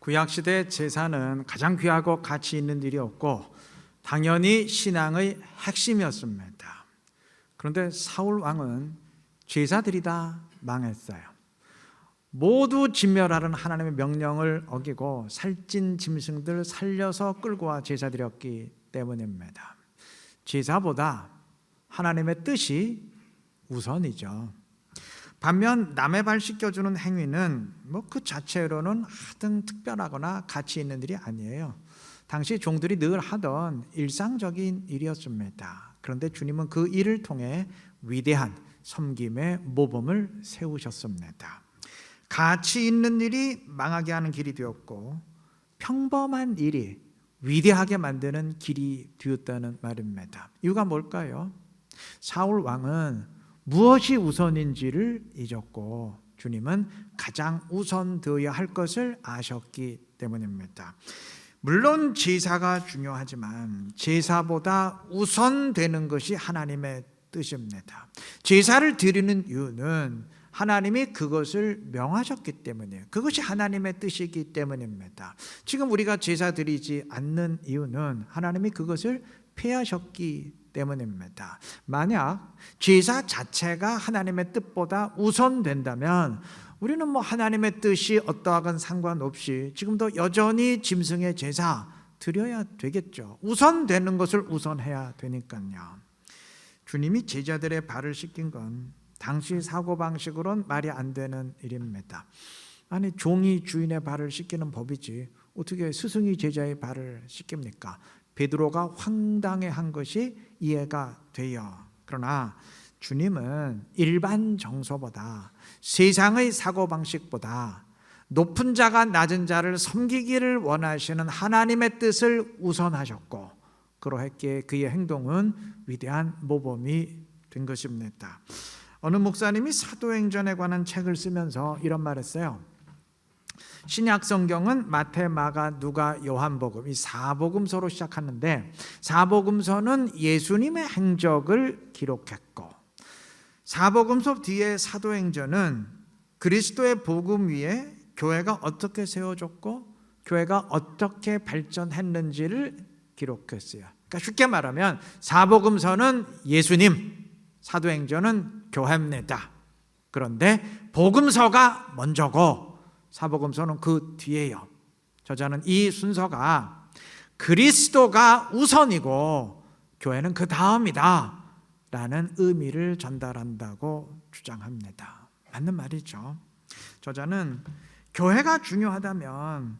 구약시대 제사는 가장 귀하고 가치 있는 일이었고 당연히 신앙의 핵심이었습니다. 그런데 사울 왕은 제사들이 다 망했어요. 모두 진멸하라는 하나님의 명령을 어기고 살찐 짐승들 살려서 끌고 와 제사드렸기 때문입니다. 제사보다 하나님의 뜻이 우선이죠. 반면 남의 발 씻겨주는 행위는 그 자체로는 하등 특별하거나 가치 있는 일이 아니에요. 당시 종들이 늘 하던 일상적인 일이었습니다. 그런데 주님은 그 일을 통해 위대한 섬김의 모범을 세우셨습니다. 가치 있는 일이 망하게 하는 길이 되었고 평범한 일이 위대하게 만드는 길이 되었다는 말입니다. 이유가 뭘까요? 사울 왕은 무엇이 우선인지를 잊었고 주님은 가장 우선되어야 할 것을 아셨기 때문입니다. 물론 제사가 중요하지만 제사보다 우선되는 것이 하나님의 뜻입니다. 제사를 드리는 이유는 하나님이 그것을 명하셨기 때문이에요. 그것이 하나님의 뜻이기 때문입니다. 지금 우리가 제사 드리지 않는 이유는 하나님이 그것을 폐하셨기 때문입니다. 만약 제사 자체가 하나님의 뜻보다 우선된다면 우리는 하나님의 뜻이 어떠하건 상관없이 지금도 여전히 짐승의 제사 드려야 되겠죠. 우선되는 것을 우선해야 되니까요. 주님이 제자들의 발을 씻긴 건 당시 사고방식으로는 말이 안 되는 일입니다. 아니 종이 주인의 발을 씻기는 법이지 어떻게 스승이 제자의 발을 씻깁니까? 베드로가 황당해한 것이 이해가 돼요. 그러나 주님은 일반 정서보다 세상의 사고방식보다 높은 자가 낮은 자를 섬기기를 원하시는 하나님의 뜻을 우선하셨고 그러했기에 그의 행동은 위대한 모범이 된 것입니다. 어느 목사님이 사도행전에 관한 책을 쓰면서 이런 말을 했어요. 신약 성경은 마태, 마가, 누가, 요한복음 이 사복음서로 시작하는데 사복음서는 예수님의 행적을 기록했고 사복음서 뒤에 사도행전은 그리스도의 복음 위에 교회가 어떻게 세워졌고 교회가 어떻게 발전했는지를 기록했어요. 그러니까 쉽게 말하면 사복음서는 예수님, 사도행전은 교회입니다. 그런데 복음서가 먼저고 사복음서는 그 뒤에요. 저자는 이 순서가 그리스도가 우선이고 교회는 그 다음이다 라는 의미를 전달한다고 주장합니다. 맞는 말이죠. 저자는 교회가 중요하다면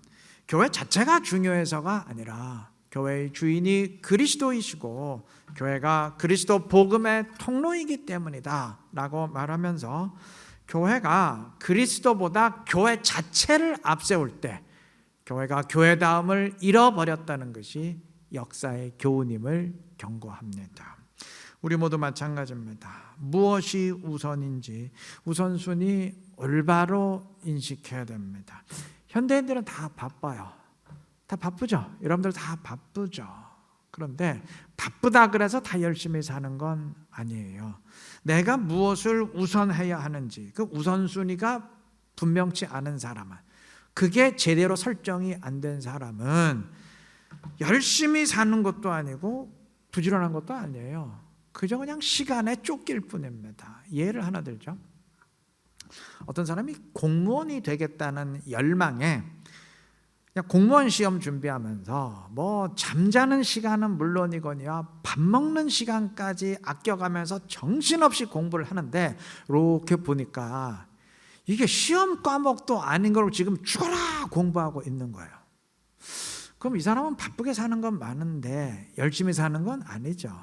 교회 자체가 중요해서가 아니라 교회의 주인이 그리스도이시고 교회가 그리스도 복음의 통로이기 때문이다 라고 말하면서 교회가 그리스도보다 교회 자체를 앞세울 때 교회가 교회다움을 잃어버렸다는 것이 역사의 교훈임을 경고합니다. 우리 모두 마찬가지입니다. 무엇이 우선인지 우선순위 올바로 인식해야 됩니다. 현대인들은 다 바빠요. 다 바쁘죠. 여러분들 다 바쁘죠. 그런데 바쁘다 그래서 다 열심히 사는 건 아니에요. 내가 무엇을 우선해야 하는지 그 우선순위가 분명치 않은 사람은 그게 제대로 설정이 안 된 사람은 열심히 사는 것도 아니고 부지런한 것도 아니에요. 그저 그냥 시간에 쫓길 뿐입니다. 예를 하나 들죠. 어떤 사람이 공무원이 되겠다는 열망에 그냥 공무원 시험 준비하면서 잠자는 시간은 물론이거니와 밥 먹는 시간까지 아껴가면서 정신없이 공부를 하는데 이렇게 보니까 이게 시험 과목도 아닌 걸 지금 죽어라 공부하고 있는 거예요. 그럼 이 사람은 바쁘게 사는 건 많은데 열심히 사는 건 아니죠.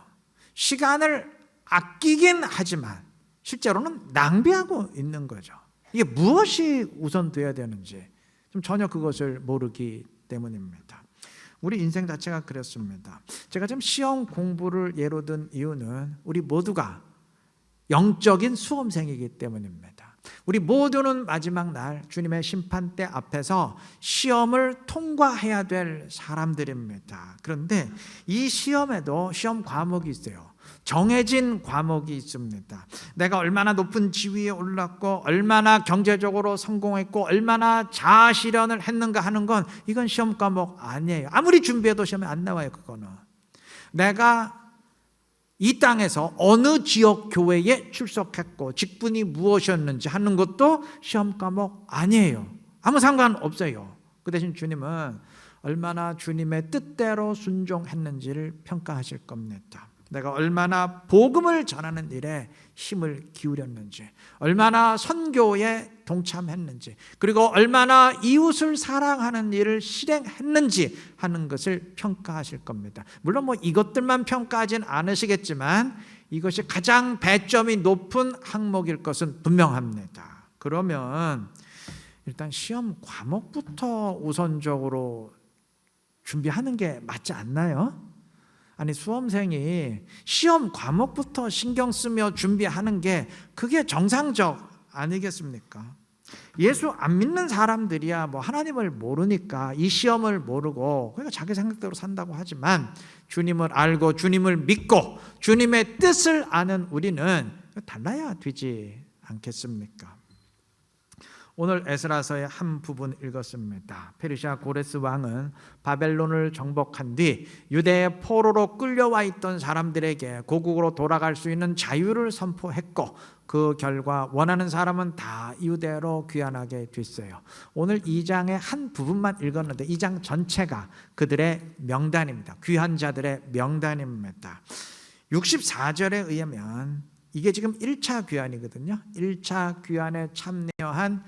시간을 아끼긴 하지만 실제로는 낭비하고 있는 거죠. 이게 무엇이 우선돼야 되는지 전혀 그것을 모르기 때문입니다. 우리 인생 자체가 그렇습니다. 제가 지금 시험 공부를 예로 든 이유는 우리 모두가 영적인 수험생이기 때문입니다. 우리 모두는 마지막 날 주님의 심판대 앞에서 시험을 통과해야 될 사람들입니다. 그런데 이 시험에도 시험 과목이 있어요. 정해진 과목이 있습니다. 내가 얼마나 높은 지위에 올랐고 얼마나 경제적으로 성공했고 얼마나 자아 실현을 했는가 하는 건 이건 시험 과목 아니에요. 아무리 준비해도 시험에 안 나와요. 그거는 내가 이 땅에서 어느 지역 교회에 출석했고 직분이 무엇이었는지 하는 것도 시험 과목 아니에요. 아무 상관없어요. 그 대신 주님은 얼마나 주님의 뜻대로 순종했는지를 평가하실 겁니다. 내가 얼마나 복음을 전하는 일에 힘을 기울였는지, 얼마나 선교에 동참했는지, 그리고 얼마나 이웃을 사랑하는 일을 실행했는지 하는 것을 평가하실 겁니다. 물론 이것들만 평가하진 않으시겠지만 이것이 가장 배점이 높은 항목일 것은 분명합니다. 그러면 일단 시험 과목부터 우선적으로 준비하는 게 맞지 않나요? 아니, 수험생이 시험 과목부터 신경 쓰며 준비하는 게 그게 정상적 아니겠습니까? 예수 안 믿는 사람들이야 하나님을 모르니까 이 시험을 모르고 그러니까 자기 생각대로 산다고 하지만 주님을 알고 주님을 믿고 주님의 뜻을 아는 우리는 달라야 되지 않겠습니까? 오늘 에스라서의 한 부분 읽었습니다. 페르시아 고레스 왕은 바벨론을 정복한 뒤 유대의 포로로 끌려와 있던 사람들에게 고국으로 돌아갈 수 있는 자유를 선포했고 그 결과 원하는 사람은 다 유대로 귀환하게 됐어요. 오늘 2장의 한 부분만 읽었는데 2장 전체가 그들의 명단입니다. 귀환자들의 명단입니다. 64절에 의하면 이게 지금 1차 귀환이거든요. 1차 귀환에 참여한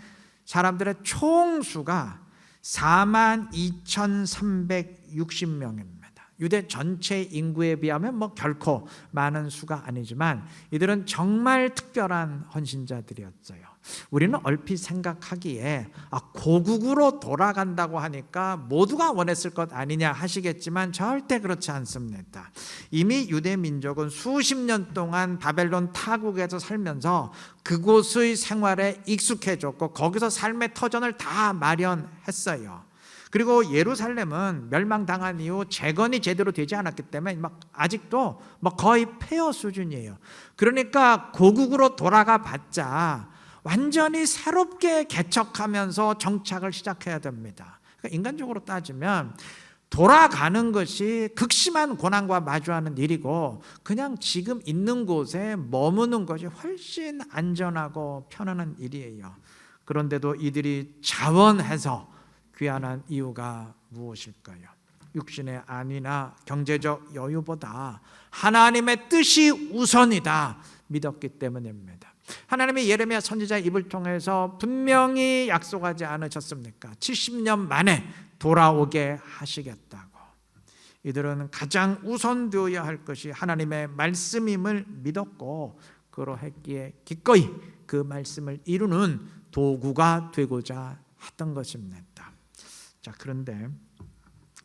사람들의 총수가 42,360명입니다. 유대 전체 인구에 비하면 결코 많은 수가 아니지만 이들은 정말 특별한 헌신자들이었어요. 우리는 얼핏 생각하기에 고국으로 돌아간다고 하니까 모두가 원했을 것 아니냐 하시겠지만 절대 그렇지 않습니다. 이미 유대 민족은 수십 년 동안 바벨론 타국에서 살면서 그곳의 생활에 익숙해졌고 거기서 삶의 터전을 다 마련했어요. 그리고 예루살렘은 멸망당한 이후 재건이 제대로 되지 않았기 때문에 아직도 거의 폐허 수준이에요. 그러니까 고국으로 돌아가 봤자 완전히 새롭게 개척하면서 정착을 시작해야 됩니다. 그러니까 인간적으로 따지면 돌아가는 것이 극심한 고난과 마주하는 일이고 그냥 지금 있는 곳에 머무는 것이 훨씬 안전하고 편안한 일이에요. 그런데도 이들이 자원해서 귀환한 이유가 무엇일까요? 육신의 안위나 경제적 여유보다 하나님의 뜻이 우선이다 믿었기 때문입니다. 하나님이 예레미야 선지자의 입을 통해서 분명히 약속하지 않으셨습니까? 70년 만에 돌아오게 하시겠다고. 이들은 가장 우선되어야 할 것이 하나님의 말씀임을 믿었고 그러했기에 기꺼이 그 말씀을 이루는 도구가 되고자 했던 것입니다. 자, 그런데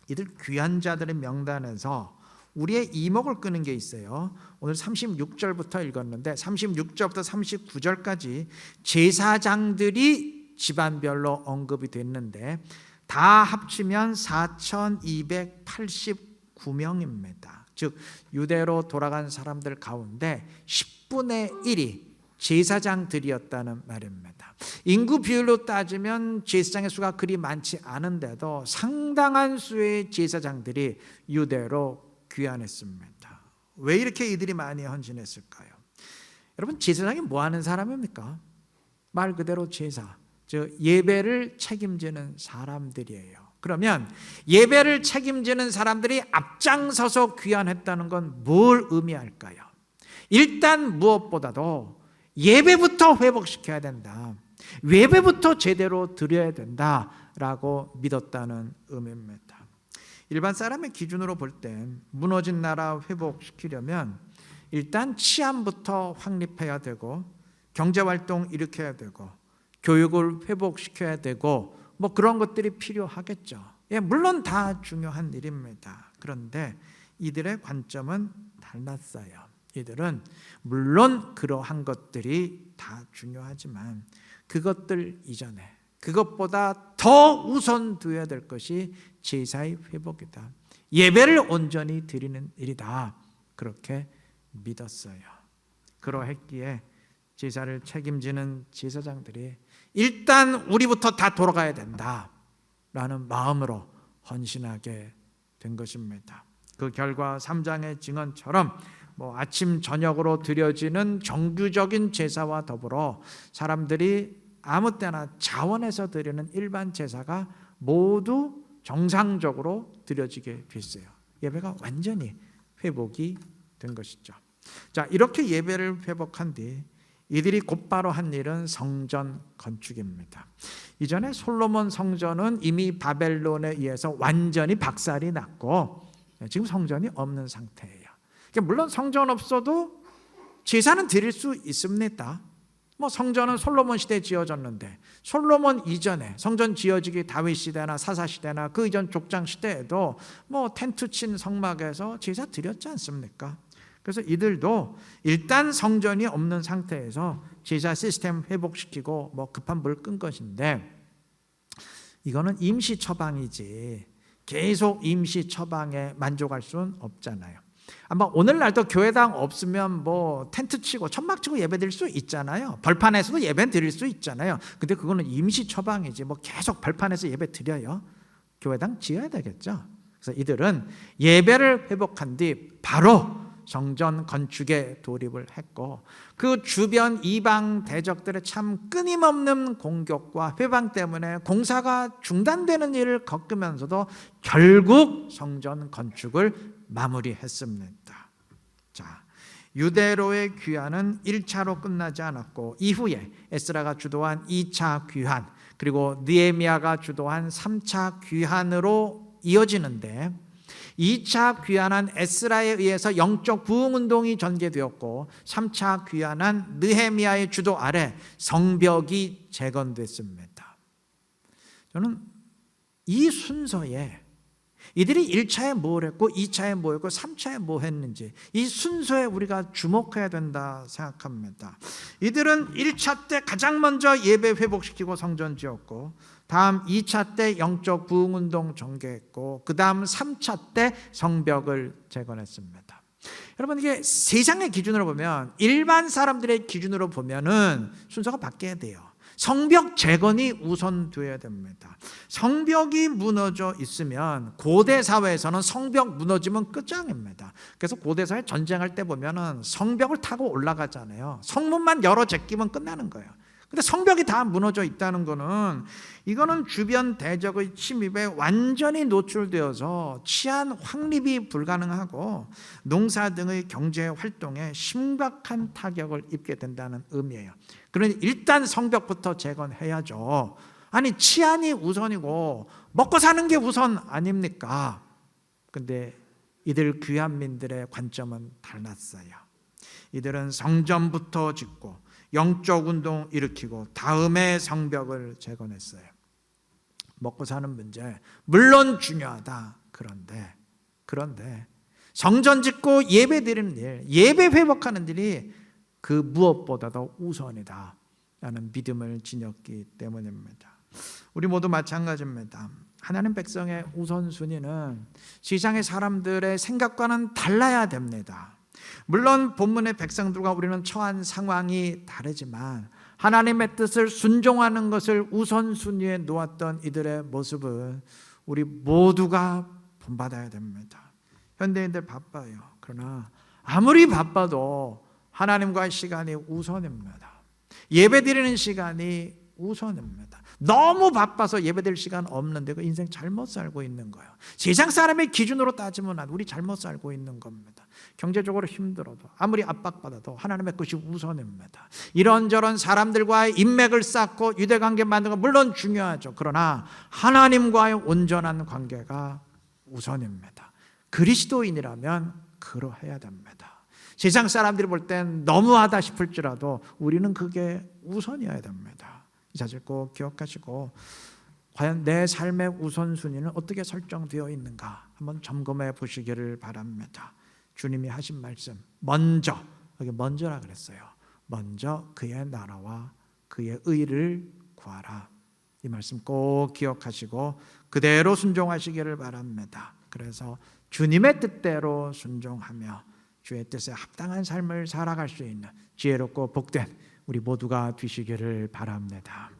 이들 귀환자들의 명단에서 우리의 이목을 끄는 게 있어요. 오늘 36절부터 읽었는데 36절부터 39절까지 제사장들이 집안별로 언급이 됐는데 다 합치면 4,289명입니다. 즉 유대로 돌아간 사람들 가운데 10분의 1이 제사장들이었다는 말입니다. 인구 비율로 따지면 제사장의 수가 그리 많지 않은데도 상당한 수의 제사장들이 유대로 귀환했습니다. 왜 이렇게 이들이 많이 헌신했을까요? 여러분, 제사장이 뭐 하는 사람입니까? 말 그대로 제사, 즉 예배를 책임지는 사람들이에요. 그러면 예배를 책임지는 사람들이 앞장서서 귀환했다는 건 뭘 의미할까요? 일단 무엇보다도 예배부터 회복시켜야 된다. 예배부터 제대로 드려야 된다라고 믿었다는 의미입니다. 일반 사람의 기준으로 볼 땐 무너진 나라 회복시키려면 일단 치안부터 확립해야 되고 경제활동 일으켜야 되고 교육을 회복시켜야 되고 그런 것들이 필요하겠죠. 물론 다 중요한 일입니다. 그런데 이들의 관점은 달랐어요. 이들은 물론 그러한 것들이 다 중요하지만 그것들 이전에 그것보다 더 우선되어야 될 것이 제사의 회복이다. 예배를 온전히 드리는 일이다. 그렇게 믿었어요. 그러했기에 제사를 책임지는 제사장들이 일단 우리부터 다 돌아가야 된다라는 마음으로 헌신하게 된 것입니다. 그 결과 3장의 증언처럼 아침 저녁으로 드려지는 정규적인 제사와 더불어 사람들이 아무 때나 자원해서 드리는 일반 제사가 모두 정상적으로 드려지게 됐어요. 예배가 완전히 회복이 된 것이죠. 자, 이렇게 예배를 회복한 뒤 이들이 곧바로 한 일은 성전 건축입니다. 이전에 솔로몬 성전은 이미 바벨론에 의해서 완전히 박살이 났고 지금 성전이 없는 상태예요. 물론 성전 없어도 제사는 드릴 수 있습니다. 성전은 솔로몬 시대에 지어졌는데 솔로몬 이전에 성전 지어지기 다윗 시대나 사사 시대나 그 이전 족장 시대에도 텐트 친 성막에서 제사 드렸지 않습니까? 그래서 이들도 일단 성전이 없는 상태에서 제사 시스템 회복시키고 급한 불 끈 것인데 이거는 임시 처방이지 계속 임시 처방에 만족할 수는 없잖아요. 아마 오늘날도 교회당 없으면 텐트 치고 천막 치고 예배 드릴 수 있잖아요. 벌판에서도 예배 드릴 수 있잖아요. 근데 그거는 임시 처방이지 계속 벌판에서 예배 드려요? 교회당 지어야 되겠죠. 그래서 이들은 예배를 회복한 뒤 바로 성전 건축에 돌입을 했고 그 주변 이방 대적들의 참 끊임없는 공격과 회방 때문에 공사가 중단되는 일을 겪으면서도 결국 성전 건축을 마무리했습니다. 자, 유대로의 귀환은 1차로 끝나지 않았고 이후에 에스라가 주도한 2차 귀환 그리고 느헤미야가 주도한 3차 귀환으로 이어지는데 2차 귀환한 에스라에 의해서 영적 부흥운동이 전개되었고 3차 귀환한 느헤미야의 주도 아래 성벽이 재건됐습니다. 저는 이 순서에 이들이 1차에 뭘 했고 2차에 뭐 했고 3차에 뭐 했는지 이 순서에 우리가 주목해야 된다 생각합니다. 이들은 1차 때 가장 먼저 예배 회복시키고 성전 지었고 다음 2차 때 영적 부흥운동 전개했고 그 다음 3차 때 성벽을 재건했습니다. 여러분 이게 세상의 기준으로 보면 일반 사람들의 기준으로 보면은 순서가 바뀌어야 돼요. 성벽 재건이 우선되어야 됩니다. 성벽이 무너져 있으면 고대 사회에서는 성벽 무너지면 끝장입니다. 그래서 고대 사회 전쟁할 때 보면은 성벽을 타고 올라가잖아요. 성문만 열어 제끼면 끝나는 거예요. 근데 성벽이 다 무너져 있다는 거는 이거는 주변 대적의 침입에 완전히 노출되어서 치안 확립이 불가능하고 농사 등의 경제 활동에 심각한 타격을 입게 된다는 의미예요. 그러니 일단 성벽부터 재건해야죠. 아니 치안이 우선이고 먹고 사는 게 우선 아닙니까? 근데 이들 귀환민들의 관점은 달랐어요. 이들은 성전부터 짓고 영적 운동 일으키고 다음에 성벽을 재건했어요. 먹고 사는 문제 물론 중요하다. 그런데 성전 짓고 예배 드리는 일, 예배 회복하는 일이 그 무엇보다도 우선이다 라는 믿음을 지녔기 때문입니다. 우리 모두 마찬가지입니다. 하나님 백성의 우선순위는 세상의 사람들의 생각과는 달라야 됩니다. 물론 본문의 백성들과 우리는 처한 상황이 다르지만 하나님의 뜻을 순종하는 것을 우선순위에 놓았던 이들의 모습을 우리 모두가 본받아야 됩니다. 현대인들 바빠요. 그러나 아무리 바빠도 하나님과의 시간이 우선입니다. 예배 드리는 시간이 우선입니다. 너무 바빠서 예배드릴 시간 없는데 그 인생 잘못 살고 있는 거예요. 세상 사람의 기준으로 따지면 우리 잘못 살고 있는 겁니다. 경제적으로 힘들어도 아무리 압박받아도 하나님의 것이 우선입니다. 이런저런 사람들과의 인맥을 쌓고 유대관계 만드는 건 물론 중요하죠. 그러나 하나님과의 온전한 관계가 우선입니다. 그리스도인이라면 그러해야 됩니다. 세상 사람들이 볼 땐 너무하다 싶을지라도 우리는 그게 우선이어야 됩니다. 이 사실 꼭 기억하시고 과연 내 삶의 우선순위는 어떻게 설정되어 있는가 한번 점검해 보시기를 바랍니다. 주님이 하신 말씀 먼저, 여기 먼저라 그랬어요. 먼저 그의 나라와 그의 의를 구하라. 이 말씀 꼭 기억하시고 그대로 순종하시기를 바랍니다. 그래서 주님의 뜻대로 순종하며 주의 뜻에 합당한 삶을 살아갈 수 있는 지혜롭고 복된 우리 모두가 되시기를 바랍니다.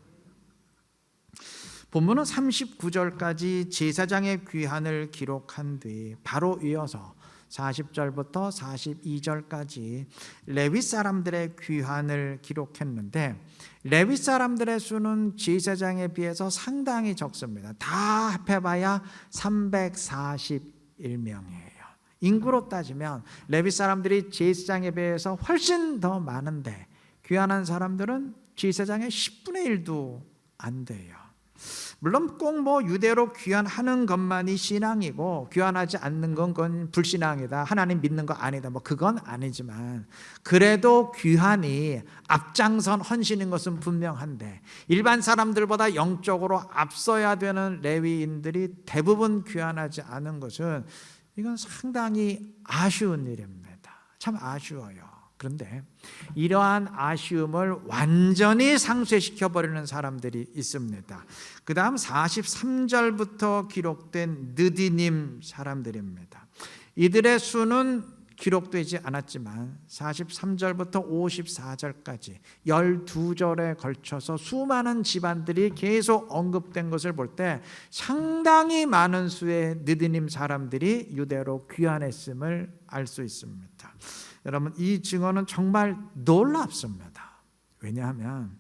본문은 39절까지 제사장의 귀환을 기록한 뒤 바로 이어서 40절부터 42절까지 레위 사람들의 귀환을 기록했는데, 레위 사람들의 수는 제사장에 비해서 상당히 적습니다. 다 합해봐야 341명이에요. 인구로 따지면 레위 사람들이 제사장에 비해서 훨씬 더 많은데 귀환한 사람들은 제사장의 10분의 1도 안 돼요. 물론 꼭 유대로 귀환하는 것만이 신앙이고 귀환하지 않는 건 그건 불신앙이다, 하나님 믿는 거 아니다, 그건 아니지만, 그래도 귀환이 앞장선 헌신인 것은 분명한데 일반 사람들보다 영적으로 앞서야 되는 레위인들이 대부분 귀환하지 않은 것은 이건 상당히 아쉬운 일입니다. 참 아쉬워요. 그런데 이러한 아쉬움을 완전히 상쇄시켜버리는 사람들이 있습니다. 그 다음 43절부터 기록된 느디님 사람들입니다. 이들의 수는 기록되지 않았지만 43절부터 54절까지 12절에 걸쳐서 수많은 집안들이 계속 언급된 것을 볼 때 상당히 많은 수의 느디님 사람들이 유대로 귀환했음을 알 수 있습니다. 여러분, 이 증언은 정말 놀랍습니다. 왜냐하면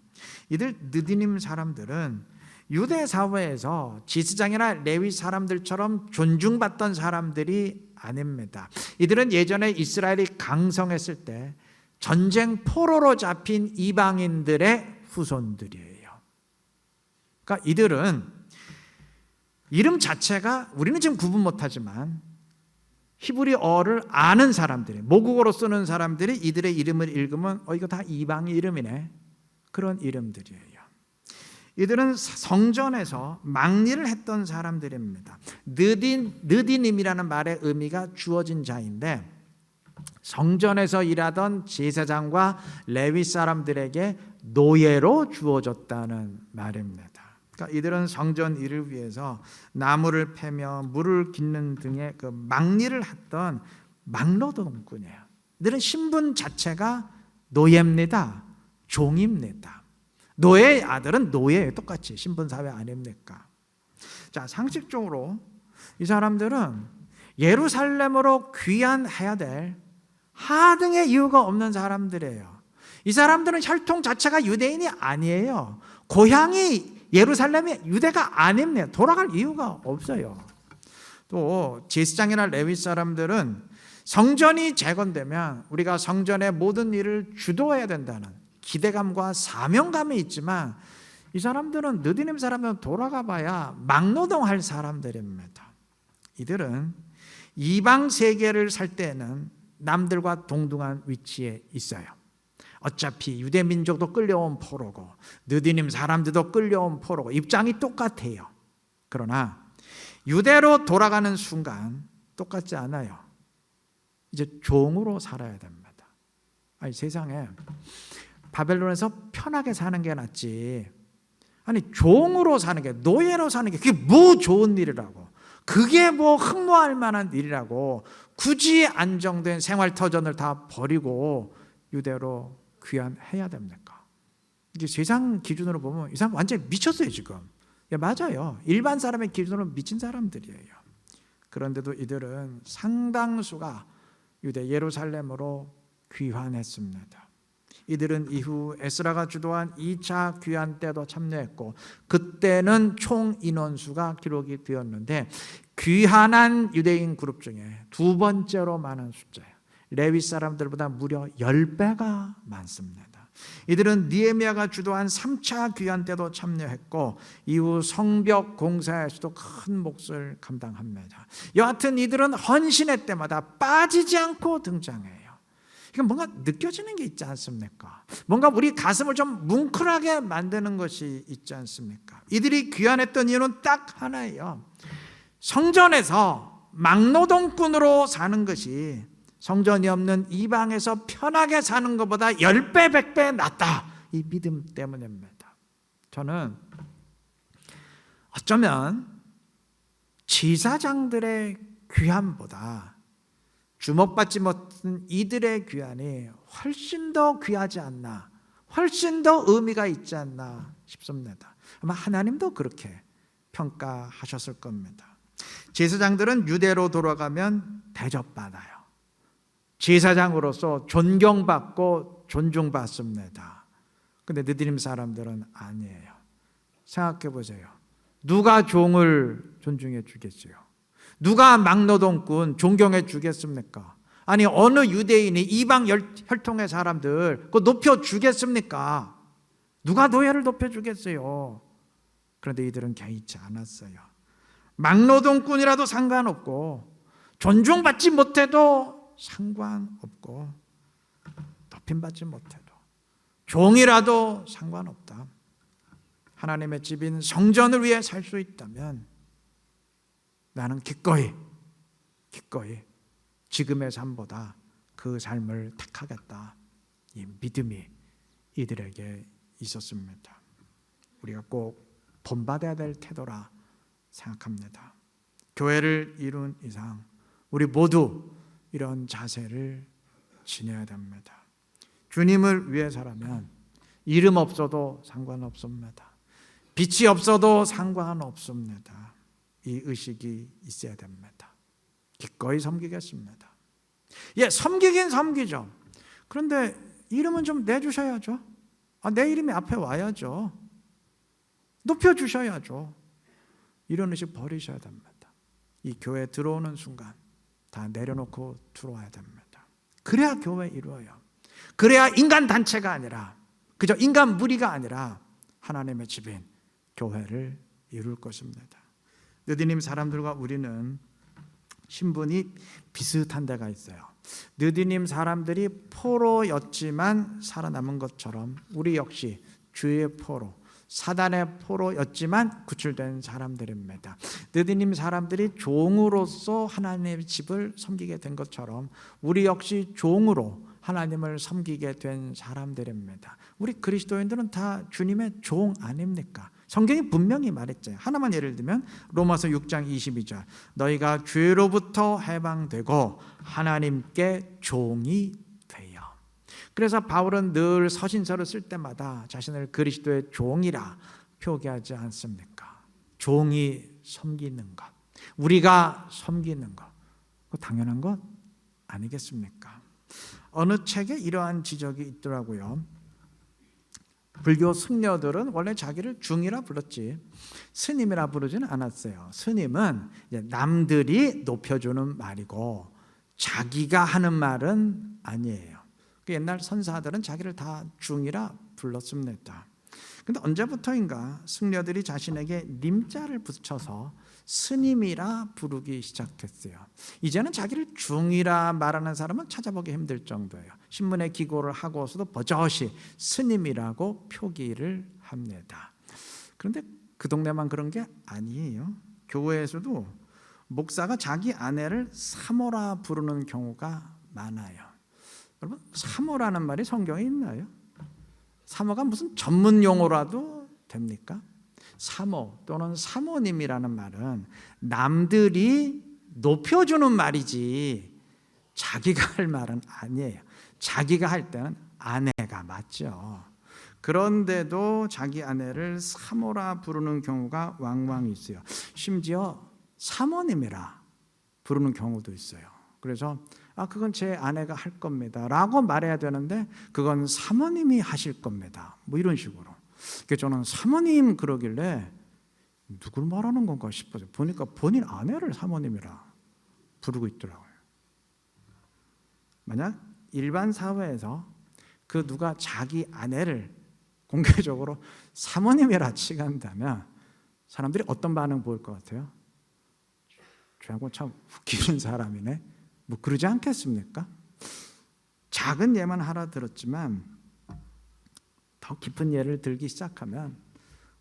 이들 느디님 사람들은 유대 사회에서 제사장이나 레위 사람들처럼 존중받던 사람들이 아닙니다. 이들은 예전에 이스라엘이 강성했을 때 전쟁 포로로 잡힌 이방인들의 후손들이에요. 그러니까 이들은 이름 자체가 우리는 지금 구분 못하지만 히브리어를 아는 사람들이, 모국어로 쓰는 사람들이 이들의 이름을 읽으면 이거 다 이방의 이름이네, 그런 이름들이에요. 이들은 성전에서 막리를 했던 사람들입니다. 느디님이라는 말의 의미가 주어진 자인데 성전에서 일하던 제사장과 레위 사람들에게 노예로 주어졌다는 말입니다. 그러니까 이들은 성전 일을 위해서 나무를 패며 물을 깃는 등의 그 막리를 했던 막노동꾼이에요. 이들은 신분 자체가 노예입니다. 종입니다. 노예의 아들은 노예예요. 똑같이 신분사회 아닙니까? 자, 상식적으로 이 사람들은 예루살렘으로 귀환해야 될 하등의 이유가 없는 사람들이에요. 이 사람들은 혈통 자체가 유대인이 아니에요. 고향이 예루살렘이 유대가 아닙니다. 돌아갈 이유가 없어요. 또 제사장이나 레위 사람들은 성전이 재건되면 우리가 성전의 모든 일을 주도해야 된다는 기대감과 사명감이 있지만 이 사람들은 느디님 사람들은 돌아가 봐야 막노동할 사람들입니다. 이들은 이방 세계를 살 때는 남들과 동등한 위치에 있어요. 어차피 유대 민족도 끌려온 포로고 느디님 사람들도 끌려온 포로고 입장이 똑같아요. 그러나 유대로 돌아가는 순간 똑같지 않아요. 이제 종으로 살아야 됩니다. 아니, 세상에 바벨론에서 편하게 사는 게 낫지, 아니 종으로 사는 게, 노예로 사는 게 그게 뭐 좋은 일이라고, 그게 뭐 흠모할 만한 일이라고 굳이 안정된 생활터전을 다 버리고 유대로 귀환해야 됩니까? 이게 세상 기준으로 보면 이 사람 완전히 미쳤어요 지금. 맞아요. 일반 사람의 기준으로 미친 사람들이에요. 그런데도 이들은 상당수가 유대 예루살렘으로 귀환했습니다. 이들은 이후 에스라가 주도한 2차 귀환 때도 참여했고 그때는 총 인원수가 기록이 되었는데 귀환한 유대인 그룹 중에 두 번째로 많은 숫자예요. 레위 사람들보다 무려 10배가 많습니다. 이들은 느헤미야가 주도한 3차 귀환 때도 참여했고 이후 성벽 공사에서도 큰 몫을 감당합니다. 여하튼 이들은 헌신의 때마다 빠지지 않고 등장해요. 이건 뭔가 느껴지는 게 있지 않습니까? 뭔가 우리 가슴을 좀 뭉클하게 만드는 것이 있지 않습니까? 이들이 귀환했던 이유는 딱 하나예요. 성전에서 막노동꾼으로 사는 것이 성전이 없는 이방에서 편하게 사는 것보다 10배, 100배 낫다. 이 믿음 때문입니다. 저는 어쩌면 제사장들의 귀환보다 주목받지 못한 이들의 귀환이 훨씬 더 귀하지 않나, 훨씬 더 의미가 있지 않나 싶습니다. 아마 하나님도 그렇게 평가하셨을 겁니다. 제사장들은 유대로 돌아가면 대접받아요. 제사장으로서 존경받고 존중받습니다. 근데 느디님 사람들은 아니에요. 생각해 보세요. 누가 종을 존중해 주겠어요? 누가 막노동꾼 존경해 주겠습니까? 아니 어느 유대인이 이방 혈통의 사람들 그거 높여 주겠습니까? 누가 노예를 높여 주겠어요? 그런데 이들은 개의치 않았어요. 막노동꾼이라도 상관없고 존중받지 못해도 상관없고 높임받지 못해도 종이라도 상관없다. 하나님의 집인 성전을 위해 살 수 있다면 나는 기꺼이 지금의 삶보다 그 삶을 택하겠다. 이 믿음이 이들에게 있었습니다. 우리가 꼭 본받아야 될 태도라 생각합니다. 교회를 이룬 이상 우리 모두 이런 자세를 지녀야 됩니다. 주님을 위해서라면 이름 없어도 상관없습니다. 빛이 없어도 상관없습니다. 이 의식이 있어야 됩니다. 기꺼이 섬기겠습니다. 예, 섬기긴 섬기죠. 그런데 이름은 좀 내주셔야죠. 내 이름이 앞에 와야죠. 높여주셔야죠. 이런 의식 버리셔야 됩니다. 이 교회에 들어오는 순간 다 내려놓고 들어와야 됩니다. 그래야 교회 이루어요. 그래야 인간 단체가 아니라 그저 인간 무리가 아니라 하나님의 집인 교회를 이룰 것입니다. 느디님 사람들과 우리는 신분이 비슷한 데가 있어요. 느디님 사람들이 포로였지만 살아남은 것처럼 우리 역시 주의 포로, 사단의 포로였지만 구출된 사람들입니다. 느디님 사람들이 종으로서 하나님의 집을 섬기게 된 것처럼 우리 역시 종으로 하나님을 섬기게 된 사람들입니다. 우리 그리스도인들은 다 주님의 종 아닙니까? 성경이 분명히 말했죠. 하나만 예를 들면 로마서 6장 22절 너희가 죄로부터 해방되고 하나님께 종이 되어. 그래서 바울은 늘 서신서를 쓸 때마다 자신을 그리스도의 종이라 표기하지 않습니까? 종이 섬기는 것, 우리가 섬기는 것, 당연한 것 아니겠습니까? 어느 책에 이러한 지적이 있더라고요. 불교 승려들은 원래 자기를 중이라 불렀지 스님이라 부르지는 않았어요. 스님은 이제 남들이 높여주는 말이고 자기가 하는 말은 아니에요. 옛날 선사들은 자기를 다 중이라 불렀습니다. 그런데 언제부터인가 승려들이 자신에게 님자를 붙여서 스님이라 부르기 시작했어요. 이제는 자기를 중이라 말하는 사람은 찾아보기 힘들 정도예요. 신문에 기고를 하고서도 버젓이 스님이라고 표기를 합니다. 그런데 그 동네만 그런 게 아니에요. 교회에서도 목사가 자기 아내를 사모라 부르는 경우가 많아요. 여러분, 사모라는 말이 성경에 있나요? 사모가 무슨 전문 용어라도 됩니까? 사모 또는 사모님이라는 말은 남들이 높여주는 말이지 자기가 할 말은 아니에요. 자기가 할 때는 아내가 맞죠. 그런데도 자기 아내를 사모라 부르는 경우가 왕왕 있어요. 심지어 사모님이라 부르는 경우도 있어요. 그래서 그건 제 아내가 할 겁니다 라고 말해야 되는데 그건 사모님이 하실 겁니다. 뭐 이런 식으로. 그래서 저는 사모님 그러길래 누굴 말하는 건가 싶어서 보니까 본인 아내를 사모님이라 부르고 있더라고요. 만약 일반 사회에서 그 누가 자기 아내를 공개적으로 사모님이라 칭한다면 사람들이 어떤 반응 보일 것 같아요? 저하고 참 웃기는 사람이네 뭐 그러지 않겠습니까? 작은 예만 하나 들었지만 더 깊은 예를 들기 시작하면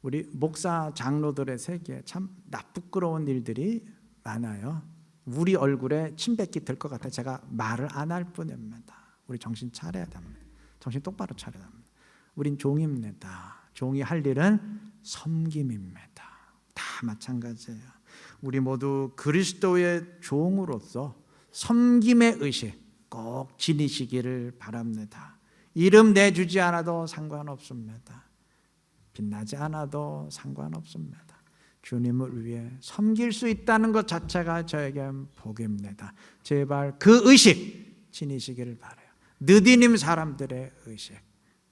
우리 목사 장로들의 세계에 참 나쁘끄러운 일들이 많아요. 우리 얼굴에 침뱉기 들 것 같아 제가 말을 안 할 뿐입니다. 우리 정신 차려야 됩니다. 정신 똑바로 차려야 됩니다. 우린 종입니다. 종이 할 일은 섬김입니다. 다 마찬가지예요. 우리 모두 그리스도의 종으로서 섬김의 의식 꼭 지니시기를 바랍니다. 이름 내주지 않아도 상관없습니다. 빛나지 않아도 상관없습니다. 주님을 위해 섬길 수 있다는 것 자체가 저에겐 복입니다. 제발 그 의식 지니시기를 바라요. 느디님 사람들의 의식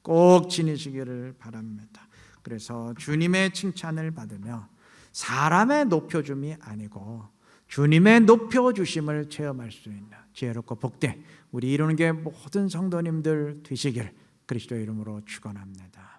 꼭 지니시기를 바랍니다. 그래서 주님의 칭찬을 받으며 사람의 높여줌이 아니고 주님의 높여주심을 체험할 수 있는 지혜롭고 복된 우리 이루는 게 모든 성도님들 되시길 그리스도의 이름으로 축원합니다.